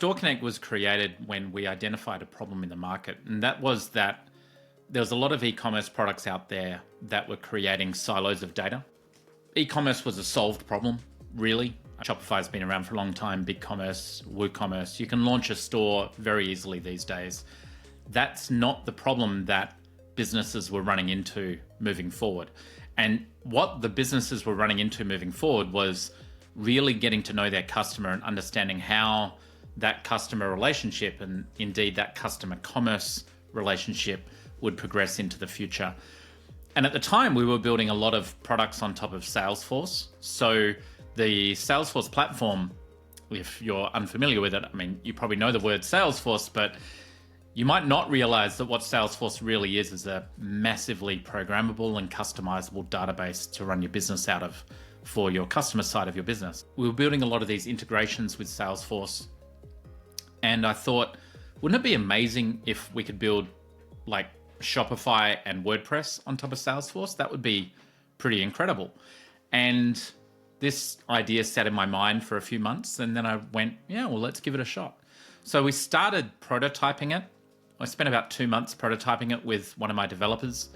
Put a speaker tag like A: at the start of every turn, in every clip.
A: StoreConnect was created when we identified a problem in the market, and that was that there was a lot of e-commerce products out there that were creating silos of data. E-commerce was a solved problem, really. Shopify's been around for a long time, BigCommerce, WooCommerce. You can launch a store very easily these days. That's not the problem that businesses were running into moving forward. And what the businesses were running into moving forward was really getting to know their customer and understanding how that customer relationship and indeed that customer commerce relationship would progress into the future. And at the time, we were building a lot of products on top of Salesforce. So the Salesforce platform, if you're unfamiliar with it, I mean, you probably know the word Salesforce, but you might not realize that what Salesforce really is a massively programmable and customizable database to run your business out of for your customer side of your business. We were building a lot of these integrations with Salesforce. And I thought, wouldn't it be amazing if we could build like Shopify and WordPress on top of Salesforce? That would be pretty incredible. And this idea sat in my mind for a few months, and then I went, yeah, well, let's give it a shot. So we started prototyping it. I spent about 2 months prototyping it with one of my developers.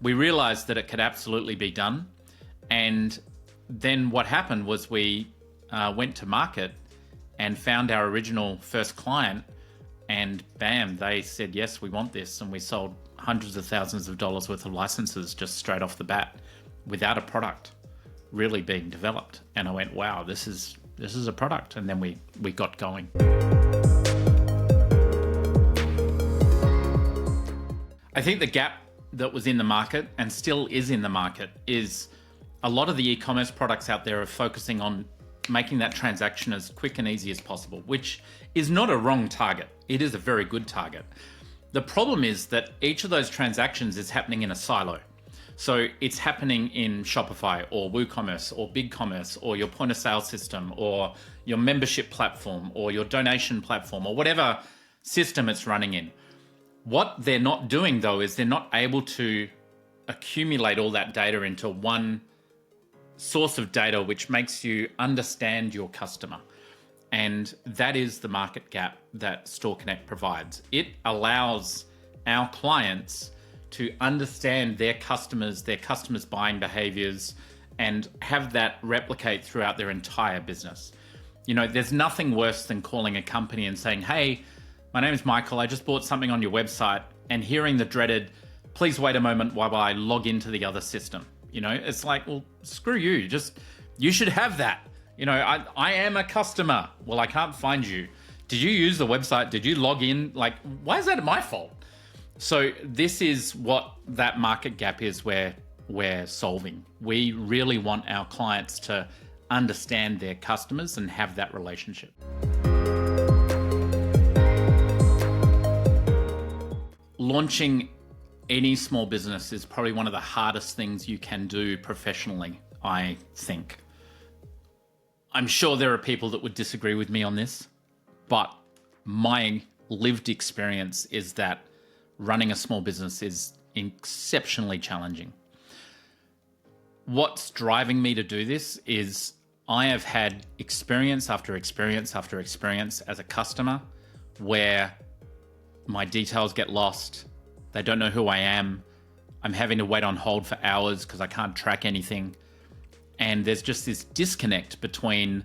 A: We realized that it could absolutely be done. And then what happened was we went to market and found our original first client, and bam, they said, yes, we want this. And we sold hundreds of thousands of dollars worth of licenses just straight off the bat without a product really being developed. And I went, wow, this is a product. And then we got going. I think the gap that was in the market and still is in the market is a lot of the e-commerce products out there are focusing on making that transaction as quick and easy as possible, which is not a wrong target. It is a very good target. The problem is that each of those transactions is happening in a silo. So it's happening in Shopify or WooCommerce or BigCommerce or your point of sale system or your membership platform or your donation platform or whatever system it's running in. What they're not doing though is they're not able to accumulate all that data into one source of data which makes you understand your customer. And that is the market gap that StoreConnect provides. It allows our clients to understand their customers' buying behaviors and have that replicate throughout their entire business. You know, there's nothing worse than calling a company and saying, hey, my name is Michael, I just bought something on your website, and hearing the dreaded, please wait a moment while I log into the other system. You know, it's like, well, screw you. You should have that. You know, I am a customer. Well, I can't find you. Did you use the website? Did you log in? Like, why is that my fault? So this is what that market gap is where we're solving. We really want our clients to understand their customers and have that relationship. Launching any small business is probably one of the hardest things you can do professionally, I think. I'm sure there are people that would disagree with me on this, but my lived experience is that running a small business is exceptionally challenging. What's driving me to do this is I have had experience after experience after experience as a customer where my details get lost. They don't know who I am. I'm having to wait on hold for hours because I can't track anything. And there's just this disconnect between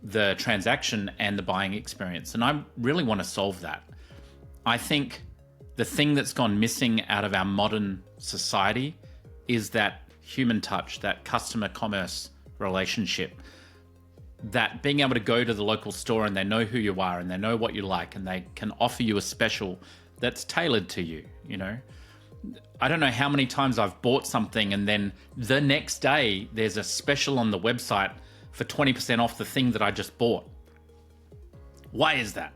A: the transaction and the buying experience. And I really want to solve that. I think the thing that's gone missing out of our modern society is that human touch, that customer commerce relationship, that being able to go to the local store and they know who you are and they know what you like and they can offer you a special that's tailored to you, you know? I don't know how many times I've bought something and then the next day there's a special on the website for 20% off the thing that I just bought. Why is that?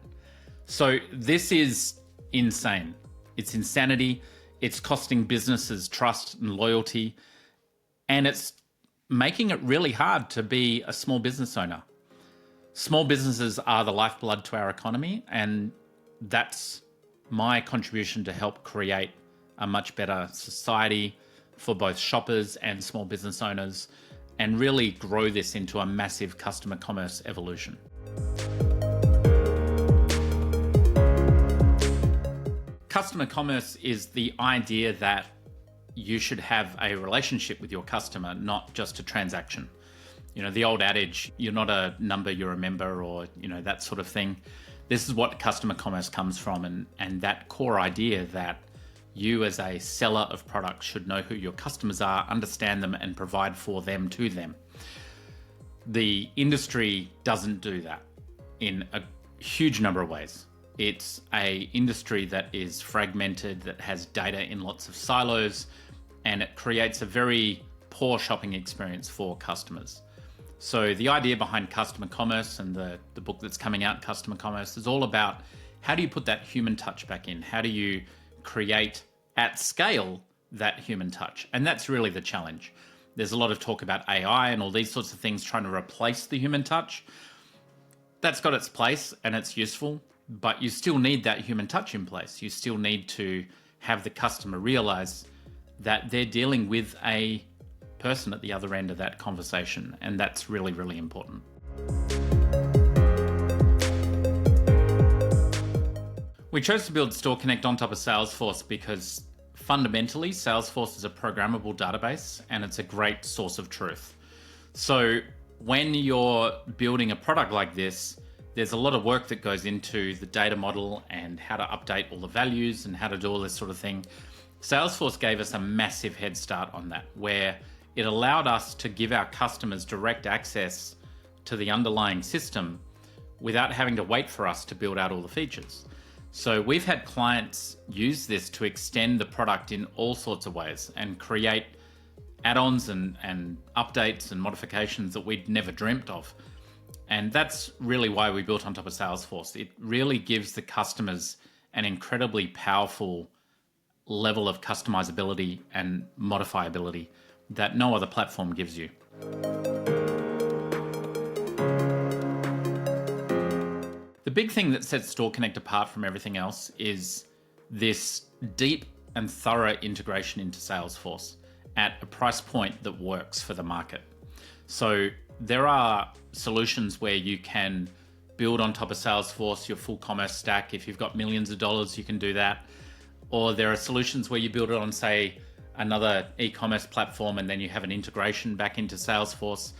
A: So this is insane. It's insanity. It's costing businesses trust and loyalty. And it's making it really hard to be a small business owner. Small businesses are the lifeblood to our economy, and that's my contribution to help create a much better society for both shoppers and small business owners and really grow this into a massive customer commerce evolution. customer commerce is the idea that you should have a relationship with your customer, not just a transaction. You know, the old adage, you're not a number, you're a member, or, you know, that sort of thing. This is what customer commerce comes from, and that core idea that you as a seller of products should know who your customers are, understand them, and provide for them to them. The industry doesn't do that in a huge number of ways. It's an industry that is fragmented, that has data in lots of silos, and it creates a very poor shopping experience for customers. So the idea behind customer commerce and the book that's coming out, Customer Commerce, is all about how do you put that human touch back in? How do you create at scale that human touch? And that's really the challenge. There's a lot of talk about AI and all these sorts of things trying to replace the human touch. That's got its place and it's useful, but you still need that human touch in place. You still need to have the customer realize that they're dealing with a person at the other end of that conversation. And that's really, really important. We chose to build StoreConnect on top of Salesforce because fundamentally, Salesforce is a programmable database and it's a great source of truth. So when you're building a product like this, there's a lot of work that goes into the data model and how to update all the values and how to do all this sort of thing. Salesforce gave us a massive head start on that, where it allowed us to give our customers direct access to the underlying system without having to wait for us to build out all the features. So we've had clients use this to extend the product in all sorts of ways and create add-ons and updates and modifications that we'd never dreamt of. And that's really why we built on top of Salesforce. It really gives the customers an incredibly powerful level of customizability and modifiability that no other platform gives you. The big thing that sets StoreConnect apart from everything else is this deep and thorough integration into Salesforce at a price point that works for the market. So there are solutions where you can build on top of Salesforce your full commerce stack. If you've got millions of dollars, you can do that. Or there are solutions where you build it on, say, another e-commerce platform and then you have an integration back into Salesforce.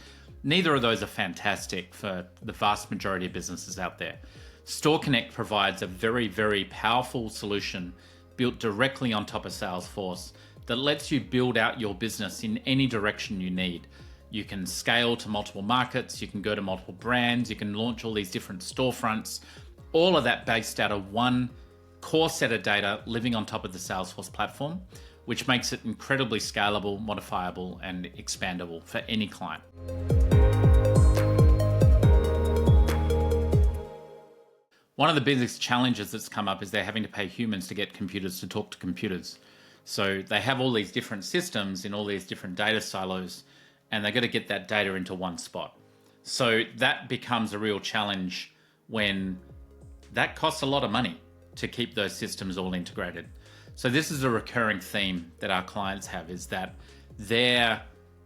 A: Neither of those are fantastic for the vast majority of businesses out there. StoreConnect provides a very, very powerful solution built directly on top of Salesforce that lets you build out your business in any direction you need. You can scale to multiple markets, you can go to multiple brands, you can launch all these different storefronts, all of that based out of one core set of data living on top of the Salesforce platform, which makes it incredibly scalable, modifiable, and expandable for any client. One of the biggest challenges that's come up is they're having to pay humans to get computers to talk to computers. So they have all these different systems in all these different data silos, and they've got to get that data into one spot. So that becomes a real challenge when that costs a lot of money to keep those systems all integrated. So this is a recurring theme that our clients have, is that they're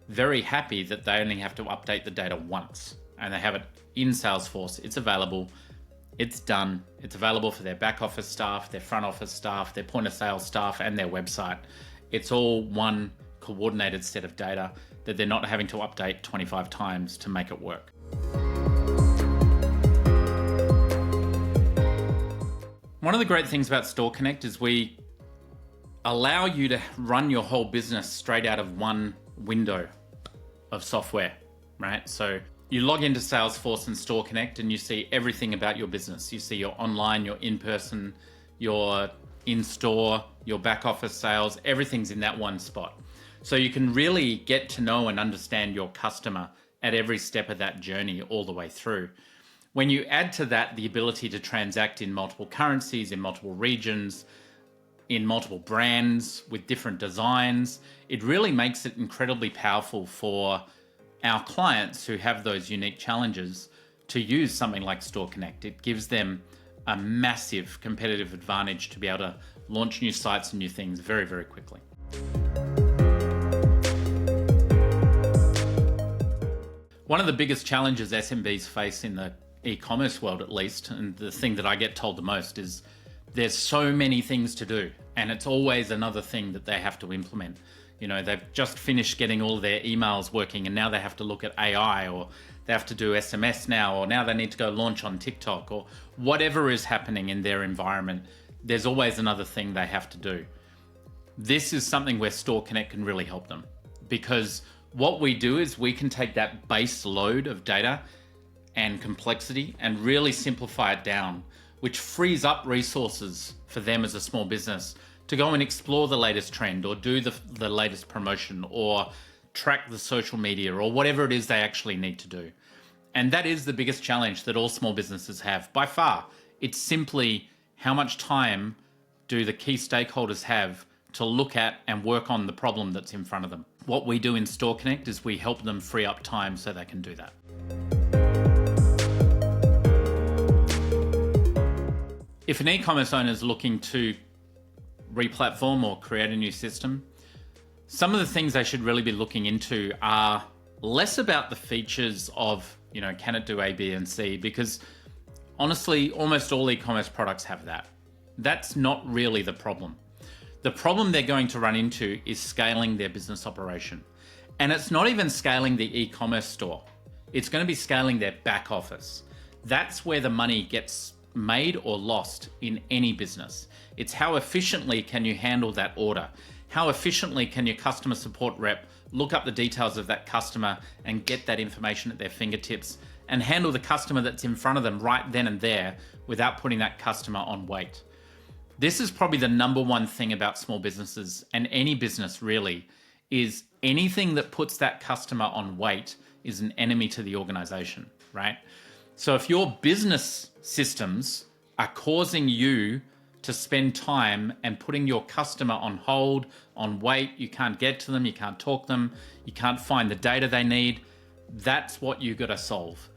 A: very happy that they only have to update the data once and they have it in Salesforce. It's available, it's done, it's available for their back office staff, their front office staff, their point of sale staff, and their website. It's all one coordinated set of data that they're not having to update 25 times to make it work. One of the great things about StoreConnect is we allow you to run your whole business straight out of one window of software, right? So you log into Salesforce and StoreConnect and you see everything about your business. You see your online, your in-person, your in-store, your back office sales, everything's in that one spot. So you can really get to know and understand your customer at every step of that journey all the way through. When you add to that the ability to transact in multiple currencies, in multiple regions, in multiple brands with different designs, it really makes it incredibly powerful for our clients who have those unique challenges to use something like StoreConnect. It gives them a massive competitive advantage to be able to launch new sites and new things very, very quickly. One of the biggest challenges SMBs face in the e-commerce world, at least, and the thing that I get told the most, is there's so many things to do, and it's always another thing that they have to implement. You know, they've just finished getting all their emails working, and now they have to look at AI, or they have to do SMS now, or now they need to go launch on TikTok, or whatever is happening in their environment. There's always another thing they have to do. This is something where StoreConnect can really help them, because what we do is we can take that base load of data and complexity and really simplify it down, which frees up resources for them as a small business to go and explore the latest trend, or do the latest promotion, or track the social media, or whatever it is they actually need to do. And that is the biggest challenge that all small businesses have by far. It's simply how much time do the key stakeholders have to look at and work on the problem that's in front of them. What we do in StoreConnect is we help them free up time so they can do that. If an e-commerce owner is looking to re-platform or create a new system, some of the things they should really be looking into are less about the features of, you know, can it do A, B, and C? Because honestly, almost all e-commerce products have that. That's not really the problem. The problem they're going to run into is scaling their business operation. And it's not even scaling the e-commerce store. It's going to be scaling their back office. That's where the money gets made or lost in any business. It's how efficiently can you handle that order? How efficiently can your customer support rep look up the details of that customer and get that information at their fingertips and handle the customer that's in front of them right then and there without putting that customer on wait? This is probably the number one thing about small businesses, and any business really, is anything that puts that customer on wait is an enemy to the organization, right? So if your business systems are causing you to spend time and putting your customer on hold, on wait, you can't get to them, you can't talk to them, you can't find the data they need, that's what you got to solve.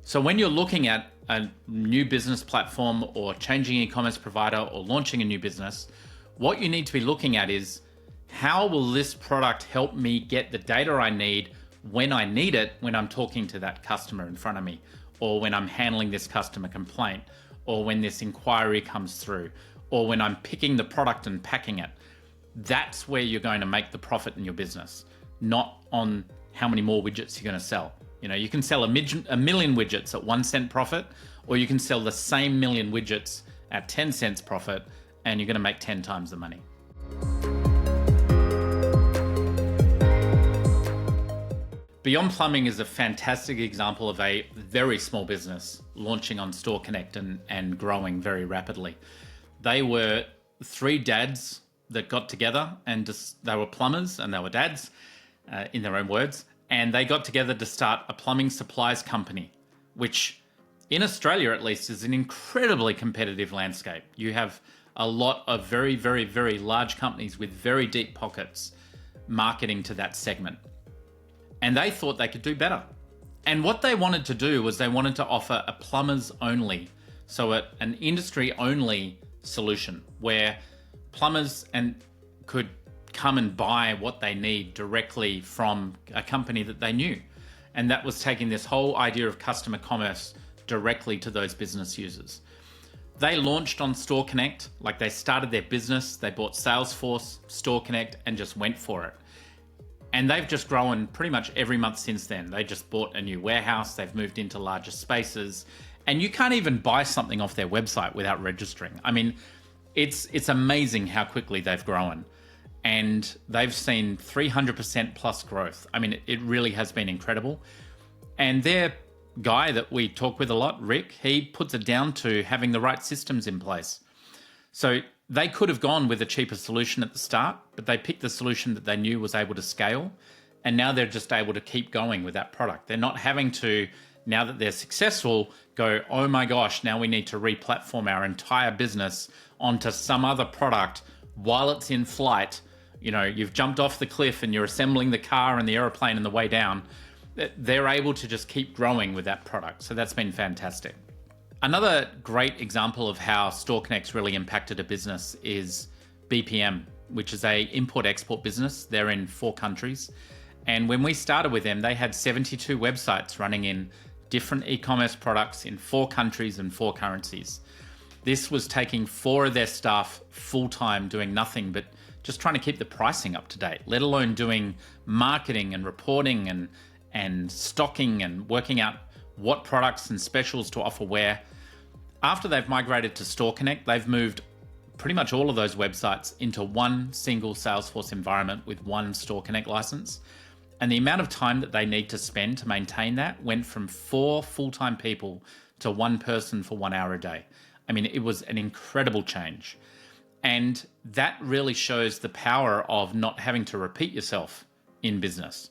A: So when you're looking at a new business platform, or changing e-commerce provider, or launching a new business, what you need to be looking at is, how will this product help me get the data I need when I need it, when I'm talking to that customer in front of me, or when I'm handling this customer complaint, or when this inquiry comes through, or when I'm picking the product and packing it. That's where you're going to make the profit in your business, not on how many more widgets you're going to sell. You know, you can sell a million widgets at 1 cent profit, or you can sell the same million widgets at 10 cents profit, and you're going to make 10 times the money. Beyond Plumbing is a fantastic example of a very small business launching on StoreConnect and growing very rapidly. They were 3 dads that got together, and they were plumbers and they were dads, in their own words, and they got together to start a plumbing supplies company, which in Australia at least is an incredibly competitive landscape. You have a lot of very, very, very large companies with very deep pockets marketing to that segment. And they thought they could do better. And what they wanted to do was they wanted to offer a plumbers only, so an industry only solution where plumbers could come and buy what they need directly from a company that they knew. And that was taking this whole idea of customer commerce directly to those business users. They launched on StoreConnect, like they started their business, they bought Salesforce, StoreConnect, and just went for it. And they've just grown pretty much every month since then. They just bought a new warehouse, they've moved into larger spaces, and you can't even buy something off their website without registering. I mean, it's amazing how quickly they've grown. And they've seen 300% plus growth. I mean, it really has been incredible. And their guy that we talk with a lot, Rick, he puts it down to having the right systems in place. So they could have gone with a cheaper solution at the start, but they picked the solution that they knew was able to scale. And now they're just able to keep going with that product. They're not having to, now that they're successful, go, oh my gosh, now we need to re-platform our entire business onto some other product while it's in flight. You know, you've jumped off the cliff and you're assembling the car and the airplane on the way down. They're able to just keep growing with that product. So that's been fantastic. Another great example of how StoreConnect's really impacted a business is BPM, which is a import-export business. They're in 4 countries. And when we started with them, they had 72 websites running in different e-commerce products in 4 countries and 4 currencies. This was taking 4 of their staff full-time doing nothing but just trying to keep the pricing up to date, let alone doing marketing and reporting and stocking and working out what products and specials to offer where. After they've migrated to StoreConnect, they've moved pretty much all of those websites into one single Salesforce environment with one StoreConnect license. And the amount of time that they need to spend to maintain that went from 4 full-time people to 1 person for 1 hour a day. I mean, it was an incredible change. And that really shows the power of not having to repeat yourself in business.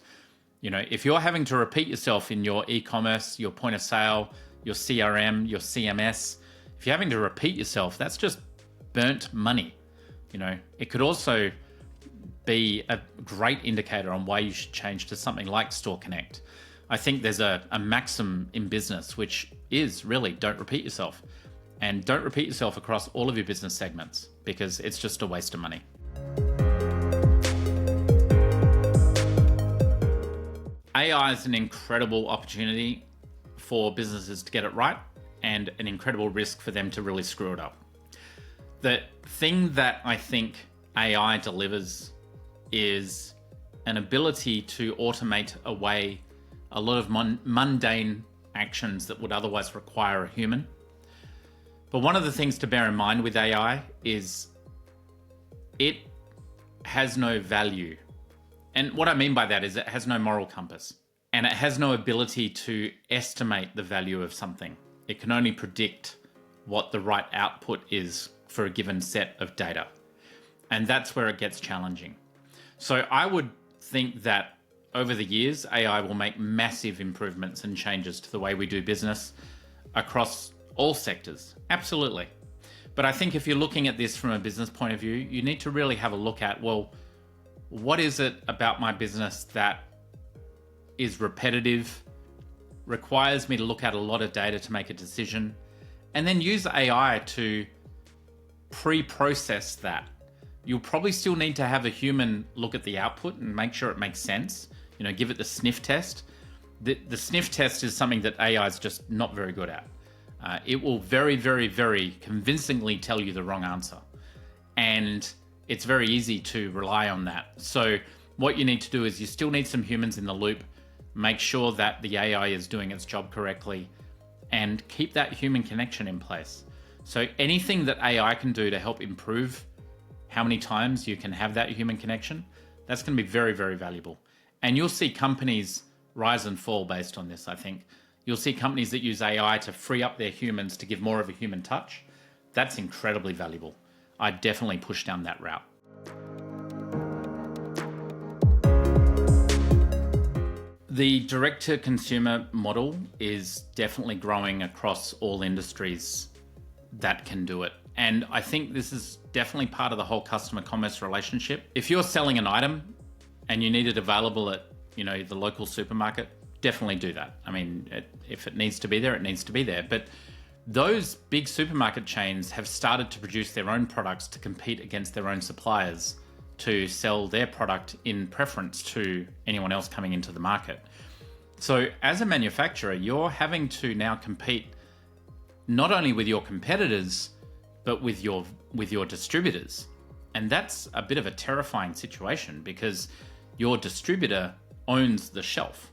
A: You know, if you're having to repeat yourself in your e-commerce, your point of sale, your CRM, your CMS, if you're having to repeat yourself, that's just burnt money. You know, it could also be a great indicator on why you should change to something like StoreConnect. I think there's a maxim in business, which is really don't repeat yourself. And don't repeat yourself across all of your business segments, because it's just a waste of money. AI is an incredible opportunity for businesses to get it right, and an incredible risk for them to really screw it up. The thing that I think AI delivers is an ability to automate away a lot of mundane actions that would otherwise require a human. But one of the things to bear in mind with AI is it has no value. And what I mean by that is it has no moral compass, and it has no ability to estimate the value of something. It can only predict what the right output is for a given set of data. And that's where it gets challenging. So I would think that over the years, AI will make massive improvements and changes to the way we do business across all sectors. Absolutely. But I think if you're looking at this from a business point of view, you need to really have a look at, well, what is it about my business that is repetitive, requires me to look at a lot of data to make a decision, and then use AI to pre-process that. You'll probably still need to have a human look at the output and make sure it makes sense. You know, give it the sniff test. The sniff test is something that AI is just not very good at. It will very, very, very convincingly tell you the wrong answer. And it's very easy to rely on that. So what you need to do is you still need some humans in the loop, make sure that the AI is doing its job correctly, and keep that human connection in place. So anything that AI can do to help improve how many times you can have that human connection, that's going to be very, very valuable. And you'll see companies rise and fall based on this, I think. You'll see companies that use AI to free up their humans to give more of a human touch. That's incredibly valuable. I'd definitely push down that route. The direct-to-consumer model is definitely growing across all industries that can do it. And I think this is definitely part of the whole customer commerce relationship. If you're selling an item and you need it available at, you know, the local supermarket, definitely do that. I mean, if it needs to be there, it needs to be there. But those big supermarket chains have started to produce their own products to compete against their own suppliers to sell their product in preference to anyone else coming into the market. So as a manufacturer, you're having to now compete not only with your competitors, but with your distributors. And that's a bit of a terrifying situation, because your distributor owns the shelf.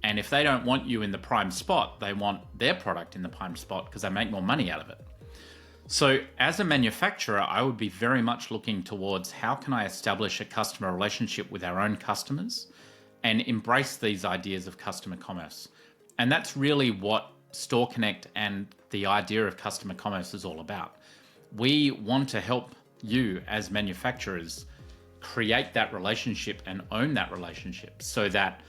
A: And if they don't want you in the prime spot, they want their product in the prime spot because they make more money out of it. So as a manufacturer, I would be very much looking towards how can I establish a customer relationship with our own customers and embrace these ideas of customer commerce. And that's really what StoreConnect and the idea of customer commerce is all about. We want to help you as manufacturers create that relationship and own that relationship, so that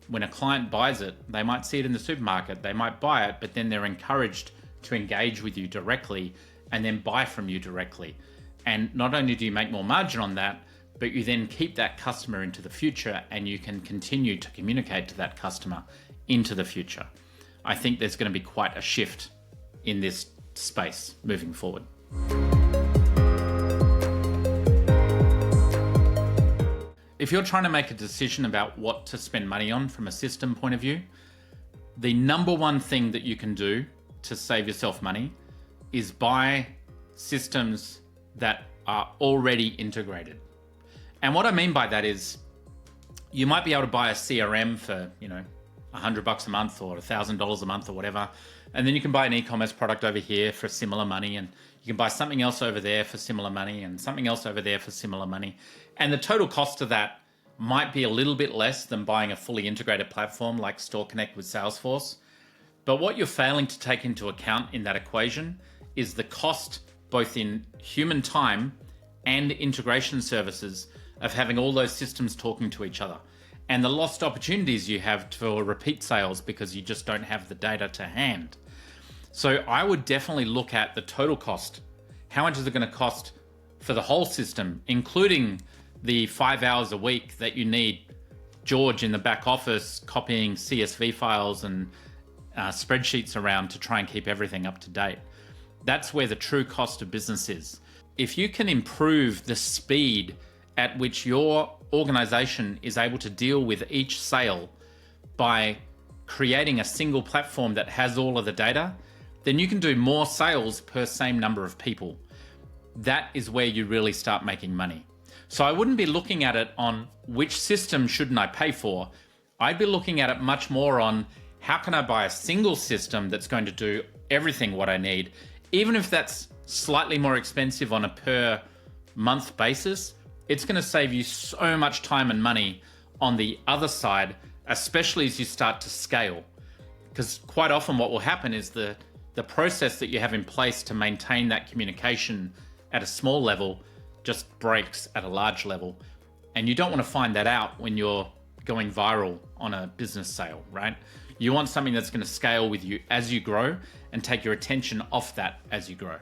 A: when a client buys it, they might see it in the supermarket, they might buy it, but then they're encouraged to engage with you directly and then buy from you directly. And not only do you make more margin on that, but you then keep that customer into the future, and you can continue to communicate to that customer into the future. I think there's going to be quite a shift in this space moving forward. If you're trying to make a decision about what to spend money on from a system point of view, the number one thing that you can do to save yourself money is buy systems that are already integrated. And what I mean by that is you might be able to buy a CRM for, $100 a month or $1,000 a month or whatever. And then you can buy an e-commerce product over here for similar money. And you can buy something else over there for similar money and something else over there for similar money. And the total cost of that might be a little bit less than buying a fully integrated platform like StoreConnect with Salesforce. But what you're failing to take into account in that equation is the cost, both in human time and integration services, of having all those systems talking to each other, and the lost opportunities you have for repeat sales because you just don't have the data to hand. So I would definitely look at the total cost. How much is it going to cost for the whole system, including the 5 hours a week that you need George in the back office copying CSV files and spreadsheets around to try and keep everything up to date. That's where the true cost of business is. If you can improve the speed at which your organization is able to deal with each sale by creating a single platform that has all of the data, then you can do more sales per same number of people. That is where you really start making money. So I wouldn't be looking at it on which system shouldn't I pay for. I'd be looking at it much more on how can I buy a single system that's going to do everything what I need, even if that's slightly more expensive on a per month basis. It's going to save you so much time and money on the other side, especially as you start to scale. Because quite often what will happen is the process that you have in place to maintain that communication at a small level just breaks at a large level. And you don't want to find that out when you're going viral on a business sale, right? You want something that's going to scale with you as you grow and take your attention off that as you grow.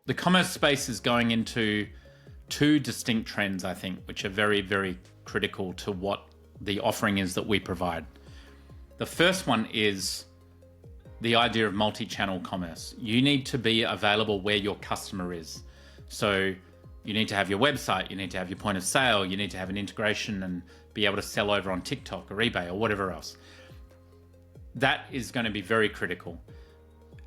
A: The commerce space is going into two distinct trends, I think, which are very, very critical to what the offering is that we provide. The first one is the idea of multi-channel commerce. You need to be available where your customer is. So you need to have your website, you need to have your point of sale, you need to have an integration and be able to sell over on TikTok or eBay or whatever else. That is going to be very critical.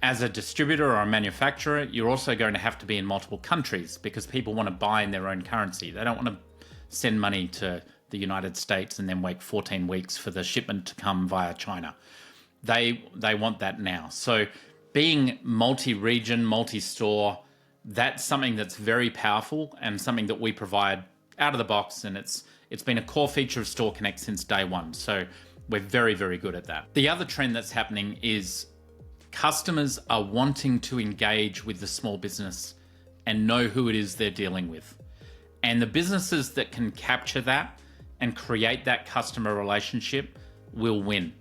A: As a distributor or a manufacturer, you're also going to have to be in multiple countries because people want to buy in their own currency. They don't want to send money to the United States and then wait 14 weeks for the shipment to come via China. They want that now. So being multi-region, multi-store, that's something that's very powerful and something that we provide out of the box. And it's been a core feature of StoreConnect since day one. So we're very, very good at that. The other trend that's happening is customers are wanting to engage with the small business and know who it is they're dealing with. And the businesses that can capture that and create that customer relationship will win.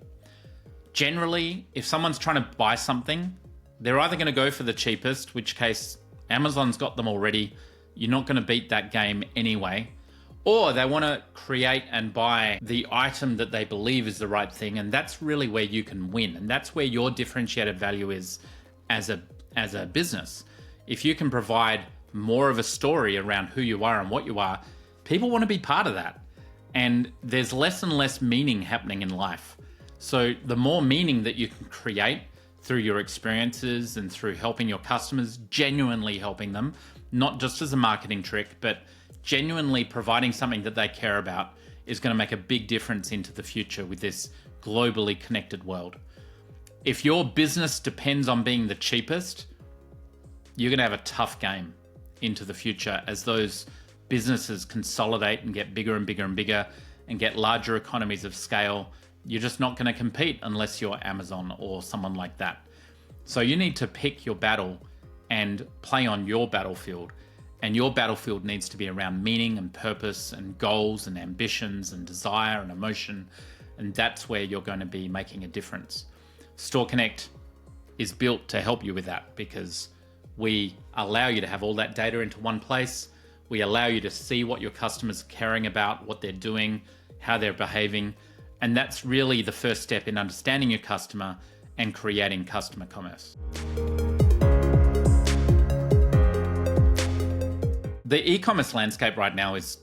A: Generally, if someone's trying to buy something, they're either going to go for the cheapest, which case Amazon's got them already. You're not going to beat that game anyway. Or they want to create and buy the item that they believe is the right thing. And that's really where you can win. And that's where your differentiated value is as a business. If you can provide more of a story around who you are and what you are, people want to be part of that. And there's less and less meaning happening in life. So the more meaning that you can create through your experiences and through helping your customers, genuinely helping them, not just as a marketing trick, but genuinely providing something that they care about, is going to make a big difference into the future with this globally connected world. If your business depends on being the cheapest, you're going to have a tough game into the future as those businesses consolidate and get bigger and bigger and bigger and get larger economies of scale. You're just not going to compete unless you're Amazon or someone like that. So you need to pick your battle and play on your battlefield. And your battlefield needs to be around meaning and purpose and goals and ambitions and desire and emotion. And that's where you're going to be making a difference. StoreConnect is built to help you with that because we allow you to have all that data into one place. We allow you to see what your customers are caring about, what they're doing, how they're behaving. And that's really the first step in understanding your customer and creating customer commerce. The e-commerce landscape right now is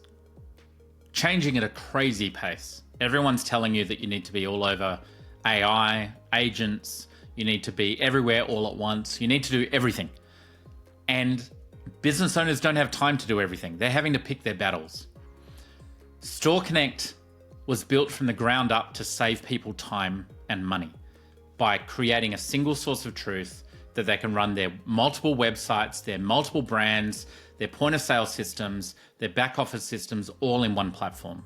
A: changing at a crazy pace. Everyone's telling you that you need to be all over AI, agents, You need to be everywhere all at once. You need to do everything. And business owners don't have time to do everything. They're having to pick their battles. StoreConnect was built from the ground up to save people time and money by creating a single source of truth that they can run their multiple websites, their multiple brands, their point of sale systems, their back office systems, all in one platform.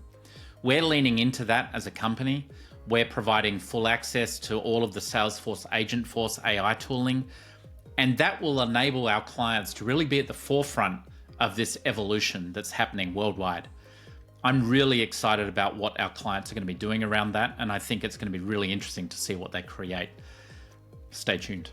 A: We're leaning into that as a company. We're providing full access to all of the Salesforce Agentforce AI tooling, and that will enable our clients to really be at the forefront of this evolution that's happening worldwide. I'm really excited about what our clients are going to be doing around that, and I think it's going to be really interesting to see what they create. Stay tuned.